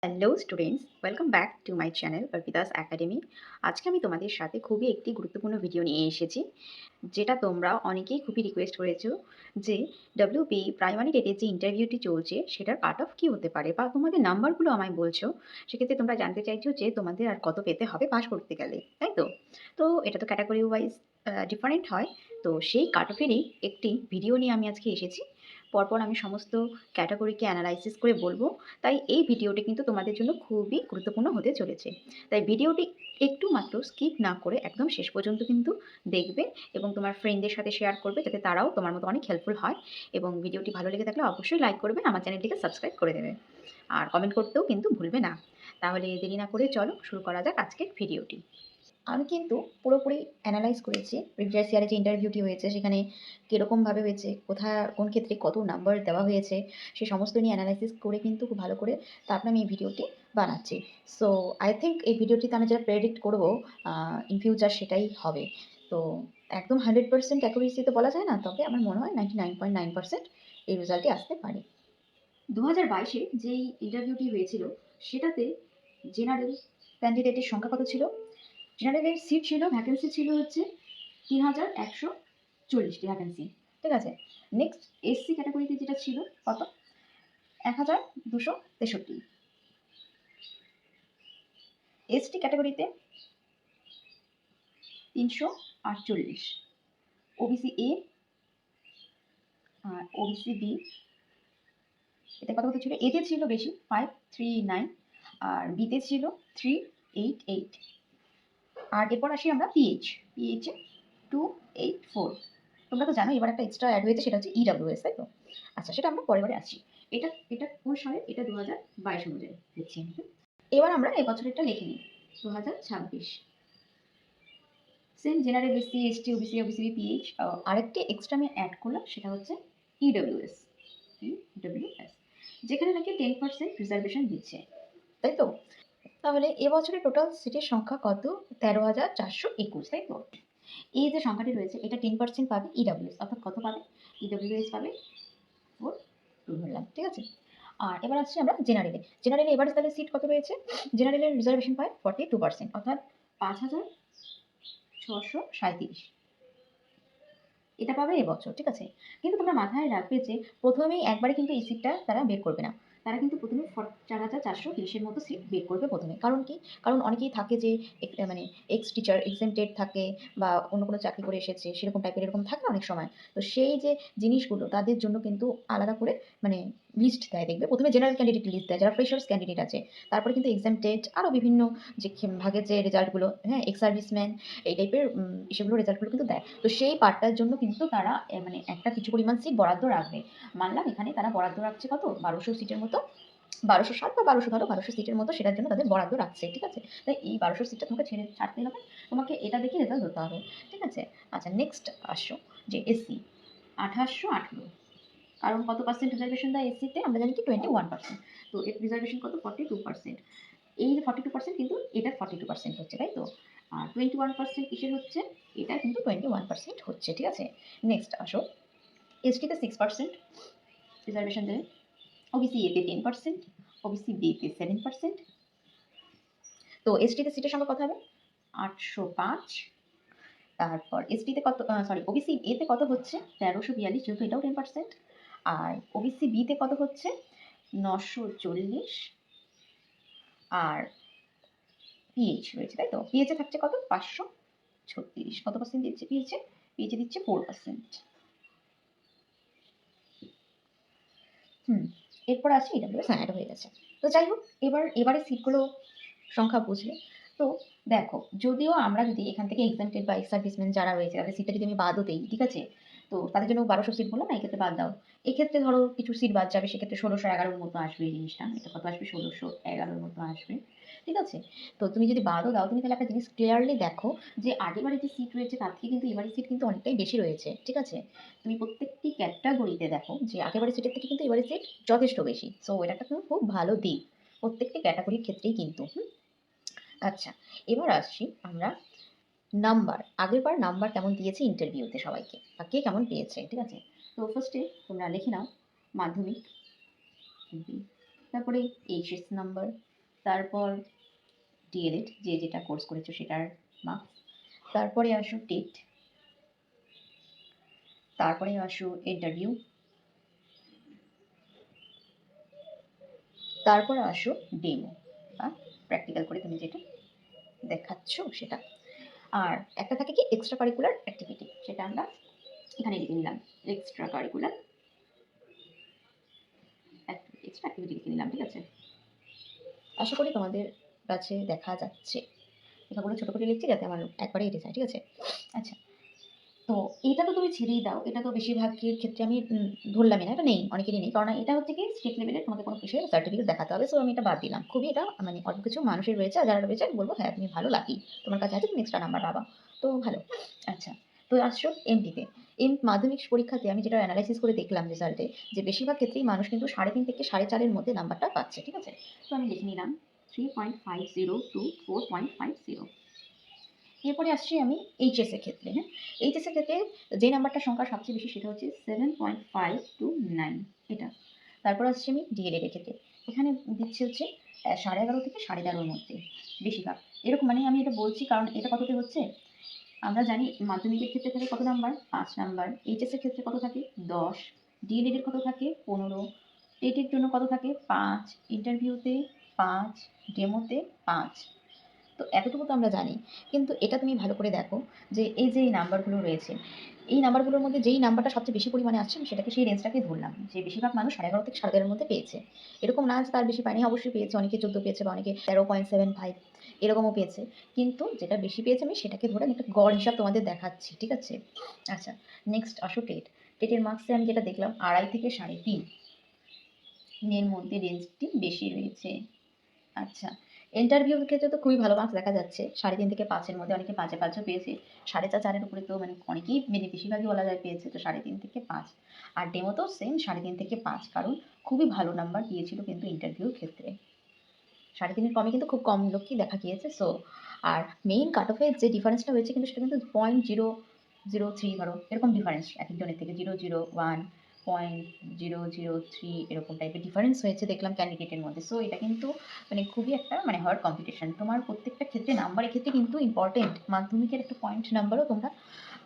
Hello students, welcome back to my channel Arpita's academy. আজকে আমি তোমাদের সাথে খুবই একটি গুরুত্বপূর্ণ ভিডিও নিয়ে এসেছি, যেটা তোমরা অনেকেই খুবই রিকোয়েস্ট করেছো যে ডব্লিউবি প্রাইমারি টেটের যে ইন্টারভিউটি চলছে সেটার কাট অফ কী হতে পারে, বা তোমাদের নাম্বারগুলো আমায় বলছো। সেক্ষেত্রে তোমরা জানতে চাইছো যে তোমাদের আর কত পেতে হবে পাস করতে গেলে, তাই তো? তো এটা তো ক্যাটাগরি ওয়াইজ ডিফারেন্ট হয়। তো সেই কাট অফেরই একটি ভিডিও নিয়ে আমি আজকে এসেছি। পরপর আমি সমস্ত ক্যাটাগরিকে অ্যানালাইসিস করে বলবো। তাই এই ভিডিওটি কিন্তু তোমাদের জন্য খুবই গুরুত্বপূর্ণ হতে চলেছে। তাই ভিডিওটি একটু মাত্র স্কিপ না করে একদম শেষ পর্যন্ত কিন্তু দেখবে এবং তোমার ফ্রেন্ডদের সাথে শেয়ার করবে, যাতে তারাও তোমার মতো অনেক হেল্পফুল হয়। এবং ভিডিওটি ভালো লেগে থাকলে অবশ্যই লাইক করবে, আমার চ্যানেলটিকে সাবস্ক্রাইব করে দেবে, আর কমেন্ট করতেও কিন্তু ভুলবে না। তাহলে দেরি না করে চলো শুরু করা যাক আজকের ভিডিওটি। আমি কিন্তু পুরোপুরি অ্যানালাইজ করেছি প্রিভিয়াস ইয়ারে যে ইন্টারভিউটি হয়েছে সেখানে কীরকমভাবে হয়েছে, কোথায় কোন ক্ষেত্রে কত নাম্বার দেওয়া হয়েছে, সে সমস্ত নিয়ে অ্যানালাইসিস করে কিন্তু খুব ভালো করে তারপরে আমি এই ভিডিওটি বানাচ্ছি। সো আই থিঙ্ক এই ভিডিওটিতে আমি যেটা প্রেডিক্ট করবো ইন ফিউচার সেটাই হবে। তো একদম 100% অ্যাকুরেসি তো বলা যায় না, তবে আমার মনে হয় 99.9% এই রেজাল্টই আসতে পারে। 2022-এ যেই ইন্টারভিউটি হয়েছিল সেটাতে জেনারেল ক্যান্ডিডেটের সংখ্যা কত ছিল? জেনারেলের সিট ছিল, ভ্যাকেন্সি ছিল হচ্ছে 3140টি ভ্যাকেন্সি, ঠিক আছে। নেক্সট এসসি ক্যাটাগরিতে যেটা ছিল কত? 1263। এসটি ক্যাটাগরিতে 348। ওবিসি এ আর ওবিসি বি, এতে কত কত ছিল? এতে ছিল বেশি 539, আর বিতে ছিল 388। আর এরপর আসি আমরা পিএইচে 284। তোমরা তো জানো এবার একটা এক্সট্রা অ্যাড হয়েছে, সেটা হচ্ছে ইডব্লিউএস, তাই তো? আচ্ছা, সেটা আমরা পরে আসি। এটা এটা কোন সালে? এটা 2022 অনুযায়ী দেখছি। এবার আমরা এবছরেরটা লিখে নিই, 2026। Same general, SC, ST, OBC, OBC B, pH, আরেকটি এক্সট্রা আমি অ্যাড করলাম, সেটা হচ্ছে ইডব্লিউএস। ইডব্লিউএস যেখানে নাকি 10% রিজার্ভেশন দিচ্ছে, তাই তো? তাহলে এবছরে টোটাল সিটের সংখ্যা কত? 13,421, তাই তো? এই যে সংখ্যাটি রয়েছে এটা 10% পাবে ইডব্লিউএস, অর্থাৎ কত পাবে? ইডব্লিউএস পাবে 4 ধরলাম, ঠিক আছে। আর এবার আসছি আমরা জেনারেলে এবারে তাহলে সিট কত রয়েছে? জেনারেলের রিজার্ভেশন পায় 42%, অর্থাৎ 5,637। এটা পাবে এবছর, ঠিক আছে। কিন্তু তোমরা মাথায় রাখবে যে প্রথমেই একবারে কিন্তু এই সিটটা তারা বের করবে না। তারা কিন্তু প্রথমে 4,430-এর মতো সিট বের করবে প্রথমে। কারণ কি? কারণ অনেকেই থাকে যে মানে এক্স টিচার, এক্সেমটেড থাকে, বা অন্য কোনো চাকরি করে এসেছে সেরকম টাইপের, এরকম থাকে না অনেক সময়। তো সেই যে জিনিসগুলো তাদের জন্য কিন্তু আলাদা করে মানে লিস্ট দেয়, দেখবে প্রথমে জেনারেল ক্যান্ডিডেট লিস্ট দেয় যারা ফ্রেশার্স ক্যান্ডিডেট আছে। তারপরে কিন্তু এক্সামটেড আরও বিভিন্ন যে ভাগের যে রেজাল্টগুলো, হ্যাঁ, এক্স সার্ভিসম্যান, এই টাইপের সেগুলো রেজাল্টগুলো কিন্তু দেয়। তো সেই পার্টটার জন্য কিন্তু তারা মানে একটা কিছু পরিমাণ সিট বরাদ্দ রাখবে। মানলাম এখানে তারা বরাদ্দ রাখছে কত? 1200 সিটের মতো, 1207 বা 1200, ধরো 1200 সিটের মতো সেটার জন্য তাদের বরাদ্দ রাখছে, ঠিক আছে। তাই এই 1200 সিটটা তোমাকে ছাড়তে হবে, তোমাকে এটা দেখে রেজাল্ট ধরতে হবে, ঠিক আছে। আচ্ছা, নেক্সট আসো যে এসসি 2818। কারণ কত পার্সেন্ট রিজার্ভেশন দেয় এসসিতে? আমরা জানি কি 21%। তো এর রিজার্ভেশন কত? 42%। এই যে 42% কিন্তু এটা 42% হচ্ছে, তাই তো? আর 21% কিসের হচ্ছে? এটা কিন্তু 21% হচ্ছে, ঠিক আছে। নেক্সট আসো, এসটিতে 6% রিজার্ভেশন দেবে, ওবিসি এতে 10%, ওবিসি বিতে 7%। তো এসটিতে সিটের সংখ্যা কত হবে? 805। তারপর এসটিতে কত, সরি, ওবিসি এতে কত হচ্ছে? 1342, যেহেতু এটাও 10%। আর ওবিসি বিতে কত হচ্ছে? 940। আর পিএইচ রয়েছে, তাই তো? পিএইচে থাকছে কত? 536। কত পার্সেন্ট দিচ্ছে পিএইচে? পিএইচে দিচ্ছে 4%। এরপর আছে ইডব্লিউএস, হ্যাঁ, এটা হয়ে গেছে। তো যাই হোক, এবারে সিটগুলো সংখ্যা বুঝলে। তো দেখো, যদিও আমরা যদি এখান থেকে এক্সামটেড বা এক্স সার্ভিসম্যান যারা রয়েছে তাদের সিটটা যদি আমি বাদও দিই, ঠিক আছে, তো তাদের জন্য 1200 সিট বললাম না, এক্ষেত্রে বাদ দাও। এক্ষেত্রে ধরো কিছু সিট বাদ যাবে, সেক্ষেত্রে 1611-র মতো আসবে এই জিনিসটা। এটা কত আসবে? 1611-র মতো আসবে, ঠিক আছে। তো তুমি যদি বাদও দাও, তুমি তাহলে একটা জিনিস ক্লিয়ারলি দেখো যে আগেবারে যে সিট রয়েছে তার থেকে কিন্তু এবারে সিট কিন্তু অনেকটাই বেশি রয়েছে, ঠিক আছে। তুমি প্রত্যেকটি ক্যাটাগরিতে দেখো যে আগেবারে সিটের থেকে কিন্তু এবারে সিট যথেষ্ট বেশি। সো এটা একটা কিন্তু খুব ভালো দিক প্রত্যেকটি ক্যাটাগরির ক্ষেত্রেই কিন্তু। আচ্ছা, এবার আসছি আমরা নাম্বার। আগেরবার নাম্বার কেমন দিয়েছে ইন্টারভিউতে সবাইকে, বা কে কেমন পেয়েছে, ঠিক আছে। তো ফার্স্টে তোমরা লিখে নাও মাধ্যমিক, তারপরে এইচএস নাম্বার, তারপর ডিএলএড, যে যেটা কোর্স করেছো সেটার মার্কস, তারপরে আসো টেট, তারপরে আসো ইন্টারভিউ, তারপরে আসো ডেমো বা প্র্যাকটিক্যাল করে তুমি যেটা দেখাচ্ছ সেটা। আর একটা থাকে কি এক্সট্রা কারিকুলার অ্যাক্টিভিটি, সেটা আমরা এখানে লিখে নিলাম, এক্সট্রা কারিকুলার এক্সট্রা অ্যাক্টিভিটি লিখে নিলাম। ঠিক আছে, আশা করি তোমাদের কাছে দেখা যাচ্ছে। লেখাগুলো ছোটো করে লিখছি যাতে আমার একবারে এটে যায়। ঠিক আছে, আচ্ছা, তো এটা তো তুমি ছেড়েই দাও, এটা তো বেশিরভাগের ক্ষেত্রে আমি ধরলামই না, এটা নেই, অনেকেরই নেই, কারণ এটা হচ্ছে কি স্টেট লেভেলে তোমাকে কোনো কিছু সার্টিফিকেট দেখাতে হবে। সো আমি এটা বাদ দিলাম। খুবই এটা মানে অল্প কিছু মানুষের রয়েছে, আর যারা রয়েছে আমি বলবো হ্যাঁ তুমি ভালো, লাকি, তোমার কাছে আছে, তুমি এক্সট্রা নাম্বার পাবা, তো ভালো। আচ্ছা, তো আসছো এমপিতে। মাধ্যমিক পরীক্ষাতে আমি যেটা অ্যানালাইসিস করে দেখলাম রেজাল্টে, যে বেশিরভাগ ক্ষেত্রেই মানুষ কিন্তু 3.5 থেকে 4.5-এর মধ্যে নাম্বারটা পাচ্ছে। ঠিক আছে, তো আমি লিখে নিলাম 3.50 to 4.50। এরপরে আসছি আমি এইচএস এর ক্ষেত্রে। হ্যাঁ, এইচএস এর ক্ষেত্রে যে নাম্বারটার সংখ্যা সবচেয়ে বেশি সেটা হচ্ছে 7.529, এটা। তারপর আসছি আমি ডিএলএড এর ক্ষেত্রে। এখানে দিচ্ছে হচ্ছে 11.5 থেকে 13.5-এর মধ্যে বেশিরভাগ। এরকম মানে আমি এটা বলছি কারণ এটা কততে হচ্ছে আমরা জানি। মাধ্যমিকের ক্ষেত্রে থাকে কত নাম্বার, 5 নাম্বার। এইচএস এর ক্ষেত্রে কত থাকে, 10। ডিএলএড এর কত থাকে, 15। টেটের জন্য কত থাকে, 5। ইন্টারভিউতে 5, ডেমোতে 5। তো এতটুকু তো আমরা জানি, কিন্তু এটা তুমি ভালো করে দেখো যে এই যে এই নাম্বারগুলো রয়েছে, এই নাম্বারগুলোর মধ্যে যেই নাম্বারটা সবচেয়ে বেশি পরিমাণে আসছে আমি সেটাকে, সেই রেঞ্জটাকে ধরলাম, যে বেশিরভাগ মানুষ 11.5 থেকে 11.5-এর মধ্যে পেয়েছে। এরকম না যে তার বেশি পায়নি, অবশ্যই পেয়েছে, অনেকে 14 পেয়েছে বা অনেকে 13.75 এরকমও পেয়েছে, কিন্তু যেটা বেশি পেয়েছে আমি সেটাকে ধরে আমি একটা গড় হিসাব তোমাদের দেখাচ্ছি। ঠিক আছে, আচ্ছা, নেক্সট আসো টেট। টেটের মার্কসে আমি যেটা দেখলাম 2.5 থেকে 3.5 এর মধ্যে রেঞ্জটি বেশি রয়েছে। আচ্ছা, ইন্টারভিউর ক্ষেত্রে তো খুবই ভালো মার্কস দেখা যাচ্ছে, 3.5 থেকে 5-এর মধ্যে, অনেকে 5-5ও পেয়েছে, 4.5 4-এর উপরে তো মানে অনেকেই, মানে বেশিরভাগই বলা যায় পেয়েছে, তো 3.5 থেকে 5। আর ডেমোতেও সেম 3.5 থেকে 5, কারণ খুবই ভালো নাম্বার দিয়েছিল কিন্তু ইন্টারভিউর ক্ষেত্রে। 3.5-এর কমে কিন্তু খুব কম লোকই দেখা গিয়েছে। সো আর মেইন কাট অফের যে ডিফারেন্সটা হয়েছে কিন্তু সেটা কিন্তু 0.003, ধরো এরকম ডিফারেন্স এক একজনের থেকে, 001, 0.003 এরকম টাইপের ডিফারেন্স হয়েছে দেখলাম ক্যান্ডিডেটের মধ্যে। সো এটা কিন্তু মানে খুবই একটা মানে হার্ড কম্পিটিশন। তোমার প্রত্যেকটা ক্ষেত্রে নাম্বারের ক্ষেত্রে কিন্তু ইম্পর্টেন্ট, মাধ্যমিকের একটা পয়েন্ট নাম্বারও তোমরা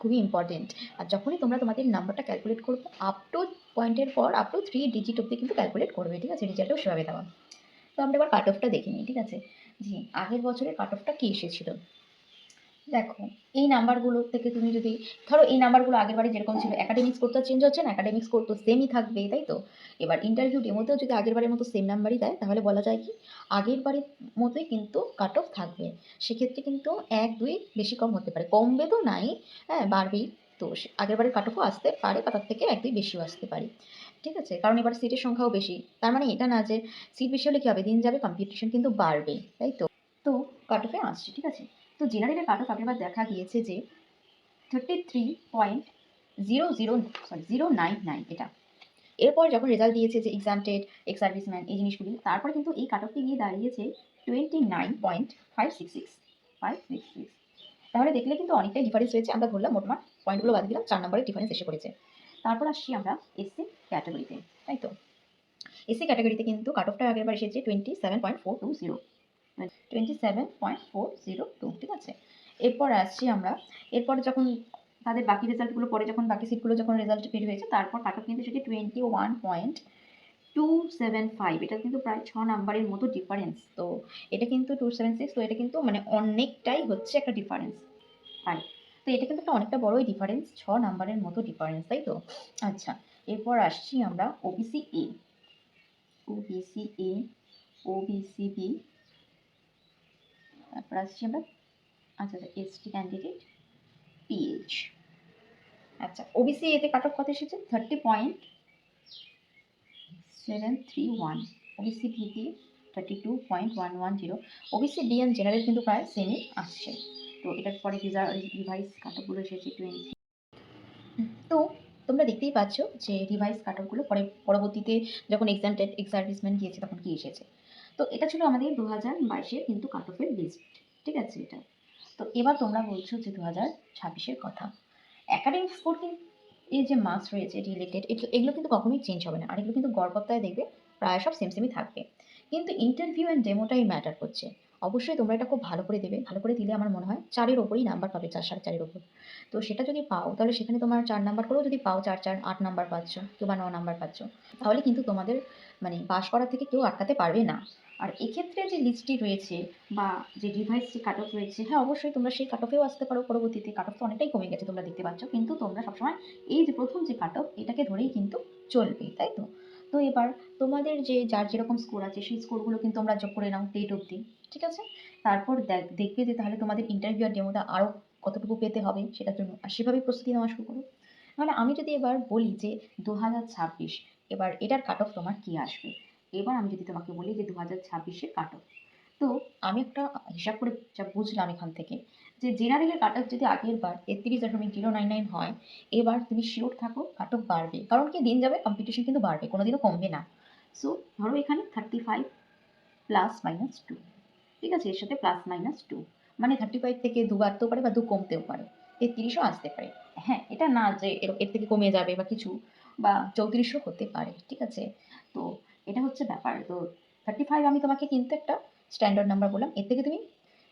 খুবই ইম্পর্টেন্ট। আর যখনই তোমরা তোমাদের নাম্বারটা ক্যালকুলেট করবে, আপ টু পয়েন্টের পর আপ টু 3 ডিজিট অব্দি কিন্তু ক্যালকুলেট করবে। ঠিক আছে, রেজাল্টও সেভাবে দেওয়া। তো আমরা এবার কাট অফটা দেখে নিই। ঠিক আছে, জি, আগের বছরের কাট অফটা কী এসেছিল দেখো। এই নাম্বারগুলো থেকে তুমি যদি ধরো, এই নাম্বারগুলো আগের বারে যেরকম ছিল, একাডেমিক স্কোর তো চেঞ্জ হচ্ছে না, একাডেমিক স্কোর তো সেমই থাকবে, তাই তো। এবার ইন্টারভিউ ডেমোতেও যদি আগের বারের মতো সেম নাম্বারই দেয়, তাহলে বলা যায় কি আগের বারের মতোই কিন্তু কাট অফ থাকবে। সেক্ষেত্রে কিন্তু 1-2 বেশি কম হতে পারে, কমবে তো নাই, হ্যাঁ বাড়বেই। তো আগের বারের কাট অফও আসতে পারে বা তার থেকে 1-2 বেশিও আসতে পারে। ঠিক আছে, কারণ এবার সিটের সংখ্যাও বেশি, তার মানে এটা না যে সিট বেশি হলে কী হবে, দিন যাবে কম্পিটিশন কিন্তু বাড়বে, তাই তো। তো কাট অফে আসছে। ঠিক আছে, তো জেনারেলের কাট অফ আগেরবার দেখা গিয়েছে যে 33.099, এটা। এরপর যখন রেজাল্ট দিয়েছে যে এক্সাম টেট, এক্স সার্ভিসম্যান, এই জিনিসগুলি, তারপরে কিন্তু এই কাট অফটি গিয়ে দাঁড়িয়েছে 29.566। তাহলে দেখলে কিন্তু অনেকটাই ডিফারেন্স হয়েছে। আমরা ধরলাম মোটমাট পয়েন্টগুলো বাদ দিলাম, 4 নম্বরের ডিফারেন্স এসে পড়েছে। তারপর আসছি আমরা এসসি ক্যাটাগরিতে, তাই তো। এসসি ক্যাটাগরিতে কিন্তু কাট অফটা আগেরবার এসেছে 27.420, 27.402। ঠিক আছে, এরপর আসছি আমরা, এরপরে যখন তাদের বাকি রেজাল্টগুলো পরে, যখন বাকি সিটগুলো যখন রেজাল্ট বের হয়েছে, তারপর কাট অফ কিন্তু সেটি 21.275। এটা কিন্তু প্রায় 6 নাম্বারের মতো ডিফারেন্স। তো এটা কিন্তু 276, তো এটা কিন্তু মানে অনেকটাই হচ্ছে একটা ডিফারেন্স, তাই তো এটা কিন্তু একটা অনেকটা বড়ই ডিফারেন্স, 6 নাম্বারের মতো ডিফারেন্স, তাই তো। আচ্ছা, এরপর আসছি আমরা OBC A, OBC A, OBC B, তারপর আসছি আমরা আচ্ছা এসটি ক্যান্ডিডেট, পিএইচ। আচ্ছা, ওবিসি এতে কাট অফ কত এসেছে, 30.731। ওবিসি ভিতে 32.110। ওবিসি ডি এন্ড জেনারেল কিন্তু প্রায় সেমই আসছে। তো এটার পরে রিভাইস কাট অফগুলো এসেছে 20। তো তোমরা দেখতেই পাচ্ছ যে রিভাইস কাট অফগুলো পরে পরবর্তীতে যখন এক্সাম টেট, এক্স সার্ভিসম্যান গিয়েছে তখন কি এসেছে। তো এটা ছিল আমাদের 2022-এর কিন্তু কাট অফের লিস্ট। ঠিক আছে, এটা। তো এবার তোমরা বলছো যে 2026-এর কথা। একাডেমিক স্কোর কিন্তু এই যে মার্কস রয়েছে রিলেটেড, এগুলো কিন্তু কখনোই চেঞ্জ হবে না, আর এগুলো কিন্তু গড়পত্তায় দেখবে প্রায় সব সেম সেমই থাকবে। কিন্তু ইন্টারভিউ অ্যান্ড ডেমোটাই ম্যাটার করছে। অবশ্যই তোমরা এটা খুব ভালো করে দেবে। ভালো করে দিলে আমার মনে হয় ৪ এর ওপরেই নাম্বার পাবে, ৪, ৪.৫ এর ওপর। তো সেটা যদি পাও তাহলে সেখানে তোমার ৪ নাম্বার করেও যদি পাও, ৪, ৪, ৮ নাম্বার পাচ্ছ, কেউ বা ৯ নাম্বার পাচ্ছ। তাহলে কিন্তু তোমাদের মানে পাস করা থেকে কেউ আটকাতে পারবে না। আর এক্ষেত্রে যে লিস্টটি রয়েছে বা যে ডিভাইস যে কাট অফ রয়েছে, হ্যাঁ অবশ্যই তোমরা সেই কাট অফেও আসতে পারো পরবর্তীতে। কাট অফ তো অনেকটাই কমে গেছে তোমরা দেখতে পাচ্ছ। কিন্তু তোমরা সবসময় এই যে প্রথম যে কাট অফ এটাকে ধরেই কিন্তু চলবে, তাই তো? তো এবার তোমাদের যে যার যেরকম স্কোর আছে সেই স্কোরগুলো কিন্তু তোমরা যোগ করে নাও 8 অবধি, ঠিক আছে? তারপর দেখবে যে তাহলে তোমাদের ইন্টারভিউ আর ডেমোটা আরও কতটুকু পেতে হবে সেটার জন্য, আর সেভাবেই প্রস্তুতি নেওয়া শুরু করো। মানে আমি যদি এবার বলি যে 2026 এবার এটার কাট অফ তোমার কি আসবে? এবার আমি যদি তোমাকে বলি যে 2026-এর কাট অফ, তো আমি একটা হিসাব করে যা বুঝলাম এখান থেকে যে জেনারেলের কাট অফ যদি আগের বার 33.099 হয়, এবার তুমি শিওর থাকো কাট অফ বাড়বে। কারণ কি দিন যাবে কম্পিটিশন কিন্তু বাড়বে, কোনোদিনও কমবে না। সো ধরো এখানে 35 প্লাস মাইনাস 2, ঠিক আছে? এর সাথে প্লাস মাইনাস 2 মানে 35 থেকে 2 বাড়তেও পারে বা 2 কমতেও পারে, 33ও আসতে পারে। হ্যাঁ, এটা না যে এর থেকে কমে যাবে বা কিছু, বা 34ও হতে পারে, ঠিক আছে? তো এটা হচ্ছে ব্যাপার। তো 35 আমি তোমাকে কিন্তু একটা স্ট্যান্ডার্ড নাম্বার বললাম। এর থেকে তুমি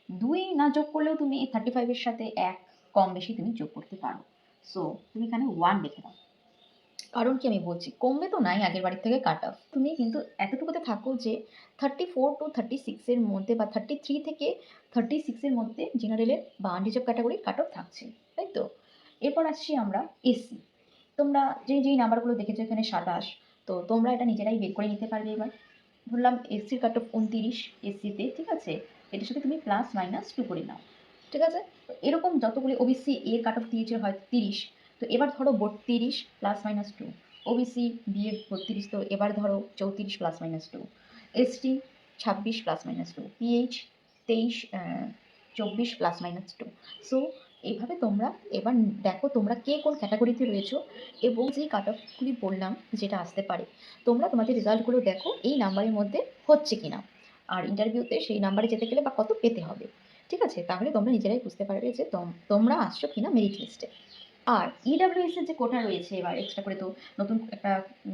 2 না যোগ করলেও তুমি এই 35 এর সাথে 1 কম বেশি তুমি যোগ করতে পারো। সো তুমি এখানে 1 লিখে দাও। কারণ কি আমি বলছি, কমবে তো নাই আগের বারের থেকে কাট অফ। তুমি কিন্তু এতটুকুতে থাকো যে 34 টু 36 এর মধ্যে বা 33 থেকে 36 এর মধ্যে জেনারেলের বা আনরিজার্ভ ক্যাটাগরির কাট অফ থাকছে, তাই তো? এরপর আসছি আমরা এসসি। তোমরা যেই নাম্বারগুলো দেখেছো এখানে 27, তো তোমরা এটা নিজেরাই বের করে নিতে পারবে এবার। ধরলাম এসসির কাট অফ 29 এসসিতে, ঠিক আছে? এটার সাথে তুমি প্লাস মাইনাস 2 করে নাও, ঠিক আছে? এরকম যতগুলি ওবিসি এর কাট অফ দিয়েছে হয়তো 30, তো এবার ধরো 32 প্লাস মাইনাস 2। ওবিসি বি এর 32, তো এবার ধরো 34 plus minus 2। ST 26 plus minus 2। PH 23, 24 plus minus 2। So এইভাবে তোমরা এবার দেখো তোমরা কে কোন ক্যাটাগরিতে রয়েছো এবং যেই কাট অফগুলি বললাম যেটা আসতে পারে, তোমরা তোমাদের রেজাল্টগুলো দেখো এই নাম্বারের মধ্যে হচ্ছে কিনা। আর ইন্টারভিউতে সেই নাম্বারে যেতে গেলে বা কত পেতে হবে, ঠিক আছে? তাহলে তোমরা নিজেরাই বুঝতে পারবে যে তোমরা আসছো কিনা মেরিট লিস্টে। আর ইডব্লিউএস এর যে কোটা রয়েছে, এবার এক্সট্রা করে তো নতুন একটা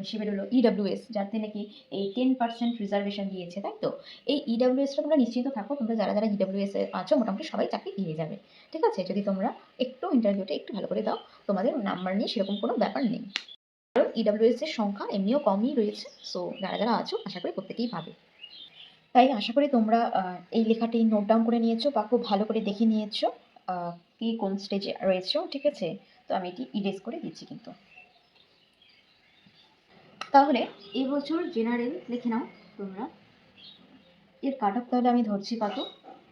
শিবির হলো ইডব্লিউএস, যাতে নাকি এই 10% রিজার্ভেশন দিয়েছে, তাই তো? এই ইডব্লিউএসটা তোমরা নিশ্চিন্ত থাকো, তোমরা যারা যারা ইডব্লিউএস এ আছো মোটামুটি সবাই চাকরি পেয়ে যাবে, ঠিক আছে? যদি তোমরা একটু ইন্টারভিউটা একটু ভালো করে দাও, তোমাদের নাম্বার নিয়ে সেরকম কোনো ব্যাপার নেই। কারণ ইডব্লিউএস এর সংখ্যা এমনিও কমই রয়েছে। সো যারা যারা আছো আশা করি প্রত্যেকেই পাবে। তাই আশা করি তোমরা এই লেখাটি নোট ডাউন করে নিয়েছো বা খুব ভালো করে দেখে নিয়েছো কে কোন স্টেজে রয়েছো, ঠিক আছে? তো আমি এটি ইরেজ করে দিচ্ছি কিন্তু। তাহলে এবছর জেনারেল লিখে নাও তোমরা। এর কাট অফ তাহলে আমি ধরছি কত,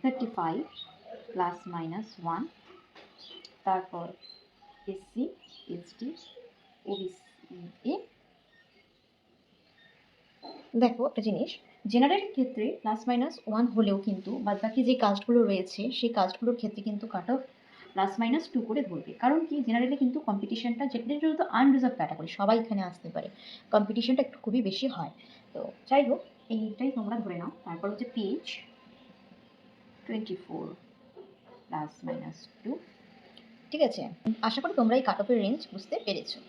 35 প্লাস মাইনাস 1। তারপর এসসি, এসটি, ওবিসি এ। দেখো একটা জিনিস, জেনারেল ক্ষেত্রে প্লাস মাইনাস 1 হলেও কিন্তু বাদবাকি যে কাস্টগুলো রয়েছে সেই কাস্টগুলোর ক্ষেত্রে কিন্তু কাট অফ প্লাস মাইনাস 2 করে ধরবে। কারণ কি জেনারেলে কিন্তু কম্পিটিশনটা, যেটা আনরিজার্ভ ক্যাটাগরি সবাই এখানে আসতে পারে, কম্পিটিশনটা একটু খুবই বেশি হয়। তো যাই হোক এইটাই তোমরা ধরে নাও। তারপর হচ্ছে পিএইচ 24 প্লাস মাইনাস 2, ঠিক আছে? আশা করি তোমরা এই কাট অফের রেঞ্জ বুঝতে পেরেছো।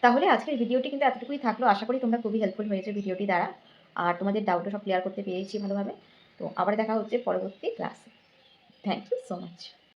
তাহলে আজকের ভিডিওটি কিন্তু এতটুকুই থাকলো। আশা করি তোমরা খুবই হেল্পফুল হয়েছে ভিডিওটি দ্বারা। আর তোমাদের ডাউটও সব ক্লিয়ার করতে পেরেছি ভালোভাবে। তো আবার দেখা হচ্ছে পরবর্তী ক্লাসে। Thank you so much.